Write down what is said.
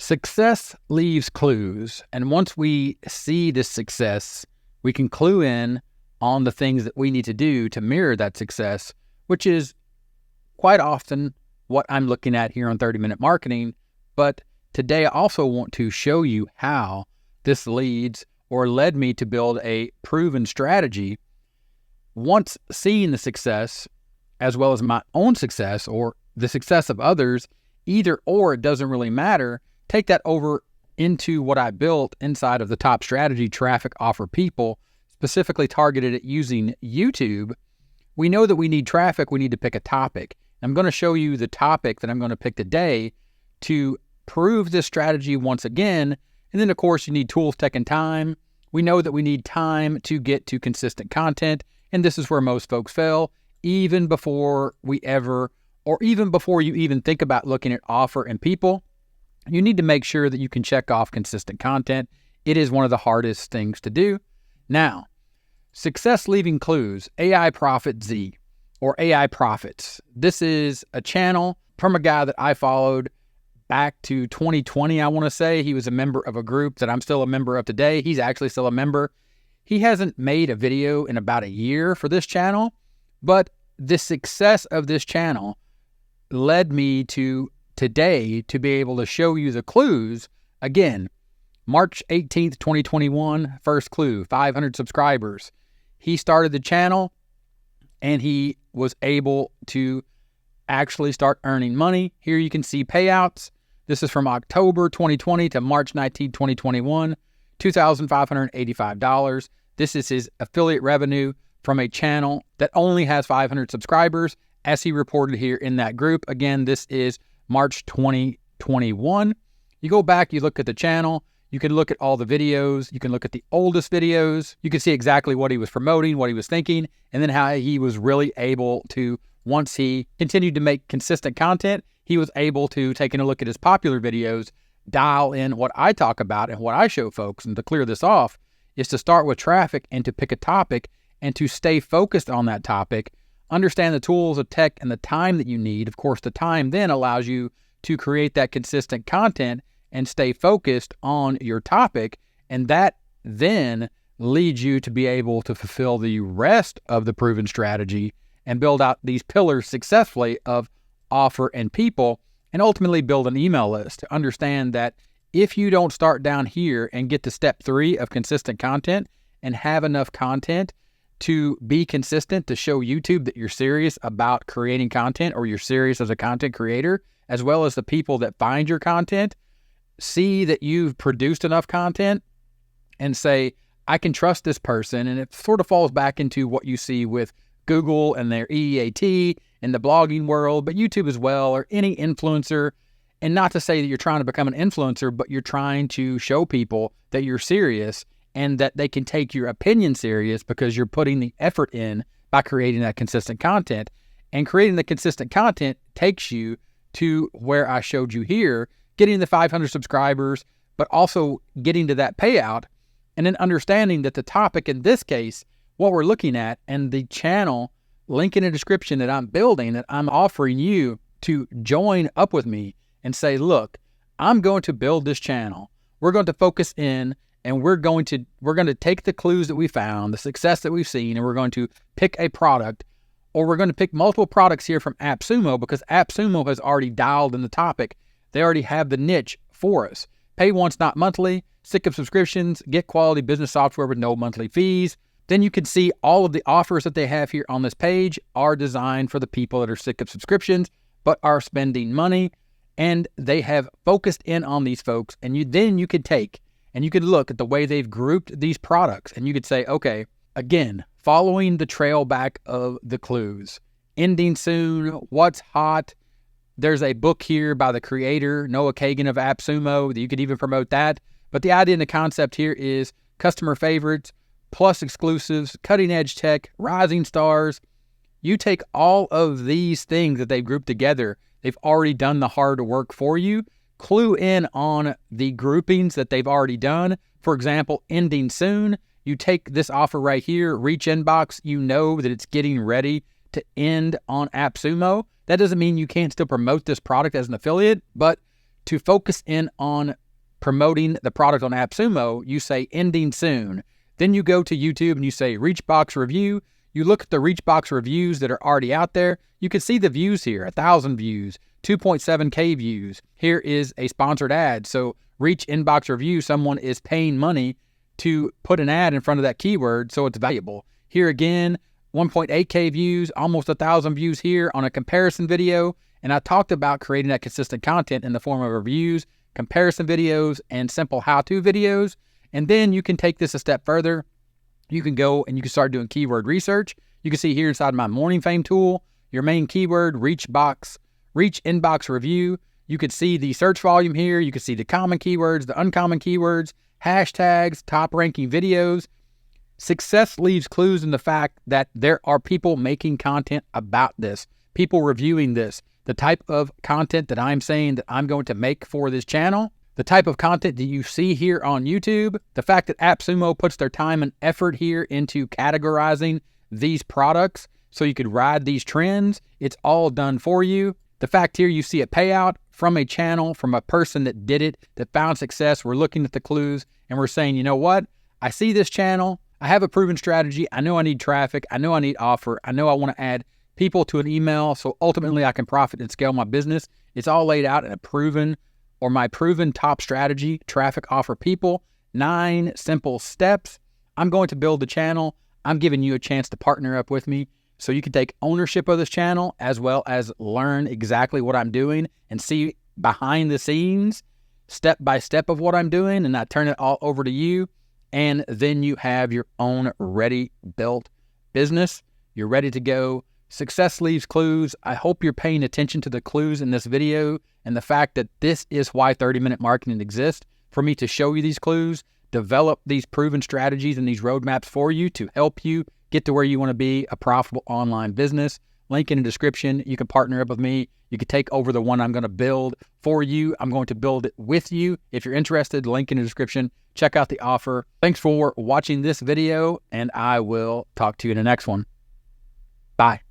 Success leaves clues, and once we see this success, we can clue in on the things that we need to do to mirror that success, which is quite often what I'm looking at here on 30-Minute Marketing. But today I also want to show you how this leads or led me to build a proven strategy. Once seeing the success, as well as my own success or the success of others, either or, it doesn't really matter. Take that over into what I built inside of the top strategy, Traffic Offer People, specifically targeted at using YouTube. We know that we need traffic. We need to pick a topic. I'm going to show you the topic that I'm going to pick today to prove this strategy once again. And then, of course, you need tools, tech, and time. We know that we need time to get to consistent content. And this is where most folks fail, even before you even think about looking at offer and people. You need to make sure that you can check off consistent content. It is one of the hardest things to do. Now, success leaving clues, AI Profit Z, or AI Profits. This is a channel from a guy that I followed back to 2020, I want to say. He was a member of a group that I'm still a member of today. He's actually still a member. He hasn't made a video in about a year for this channel, but the success of this channel led me to today to be able to show you the clues. Again, March 18th, 2021, first clue, 500 subscribers. He started the channel and he was able to actually start earning money. Here you can see payouts. This is from October 2020 to March 19, 2021, $2,585. This is his affiliate revenue from a channel that only has 500 subscribers, as he reported here in that group. Again, this is March 2021. You go back, you look at the channel, you can look at all the videos, you can look at the oldest videos, you can see exactly what he was promoting, what he was thinking, and then how he was really able to, once he continued to make consistent content, he was able to, taking a look at his popular videos, dial in what I talk about and what I show folks. And to clear this off is to start with traffic and to pick a topic and to stay focused on that topic. Understand the tools of tech and the time that you need. Of course, the time then allows you to create that consistent content and stay focused on your topic. And that then leads you to be able to fulfill the rest of the proven strategy and build out these pillars successfully of offer and people, and ultimately build an email list. To understand that if you don't start down here and get to step 3 of consistent content and have enough content to be consistent, to show YouTube that you're serious about creating content, or you're serious as a content creator, as well as the people that find your content, see that you've produced enough content and say, I can trust this person. And it sort of falls back into what you see with Google and their EEAT in the blogging world, but YouTube as well, or any influencer. And not to say that you're trying to become an influencer, but you're trying to show people that you're serious and that they can take your opinion serious because you're putting the effort in by creating that consistent content. And creating the consistent content takes you to where I showed you here, getting the 500 subscribers, but also getting to that payout, and then understanding that the topic in this case, what we're looking at, and the channel link in the description that I'm building, that I'm offering you to join up with me and say, look, I'm going to build this channel. We're going to focus in, and we're going to take the clues that we found, the success that we've seen, and we're going to pick a product, or we're going to pick multiple products here from AppSumo, because AppSumo has already dialed in the topic. They already have the niche for us. Pay once, not monthly. Sick of subscriptions. Get quality business software with no monthly fees. Then you can see all of the offers that they have here on this page are designed for the people that are sick of subscriptions, but are spending money. And they have focused in on these folks. And then you could take and you could look at the way they've grouped these products. And you could say, okay, again, following the trail back of the clues. Ending soon. What's hot? There's a book here by the creator, Noah Kagan of AppSumo. You could even promote that. But the idea and the concept here is customer favorites, plus exclusives, cutting edge tech, rising stars. You take all of these things that they've grouped together. They've already done the hard work for you. Clue in on the groupings that they've already done. For example, ending soon. You take this offer right here, Reach Inbox. You know that it's getting ready to end on AppSumo. That doesn't mean you can't still promote this product as an affiliate, but To focus in on promoting the product on AppSumo, you say ending soon. Then you go to YouTube and you say Reachbox review. You look at the Reachbox reviews that are already out there. You can see the views here, 1,000 views, 2.7K views. Here is a sponsored ad. So Reach Inbox review, someone is paying money to put an ad in front of that keyword, so it's valuable. Here again, 1.8K views, almost 1,000 views here on a comparison video. And I talked about creating that consistent content in the form of reviews, comparison videos, and simple how-to videos. And then you can take this a step further. You can go and you can start doing keyword research. You can see here inside my Morning Fame tool, your main keyword, Reach Inbox review. You could see the search volume here. You can see the common keywords, the uncommon keywords, hashtags, top ranking videos. Success leaves clues in the fact that there are people making content about this, people reviewing this, the type of content that I'm saying that I'm going to make for this channel, the type of content that you see here on YouTube, the fact that AppSumo puts their time and effort here into categorizing these products so you could ride these trends. It's all done for you. The fact here you see a payout from a channel, from a person that did it, that found success. We're looking at the clues and we're saying, you know what? I see this channel. I have a proven strategy. I know I need traffic. I know I need offer. I know I want to add people to an email so ultimately I can profit and scale my business. It's all laid out in my proven top strategy, traffic, offer, people, 9 simple steps. I'm going to build the channel. I'm giving you a chance to partner up with me so you can take ownership of this channel as well as learn exactly what I'm doing and see behind the scenes, step by step of what I'm doing, and I turn it all over to you. And then you have your own ready built business. You're ready to go. Success leaves clues. I hope you're paying attention to the clues in this video and the fact that this is why 30-minute marketing exists, for me to show you these clues, develop these proven strategies and these roadmaps for you to help you get to where you want to be, a profitable online business. Link in the description. You can partner up with me. You can take over the one I'm going to build for you. I'm going to build it with you. If you're interested, link in the description. Check out the offer. Thanks for watching this video, and I will talk to you in the next one. Bye.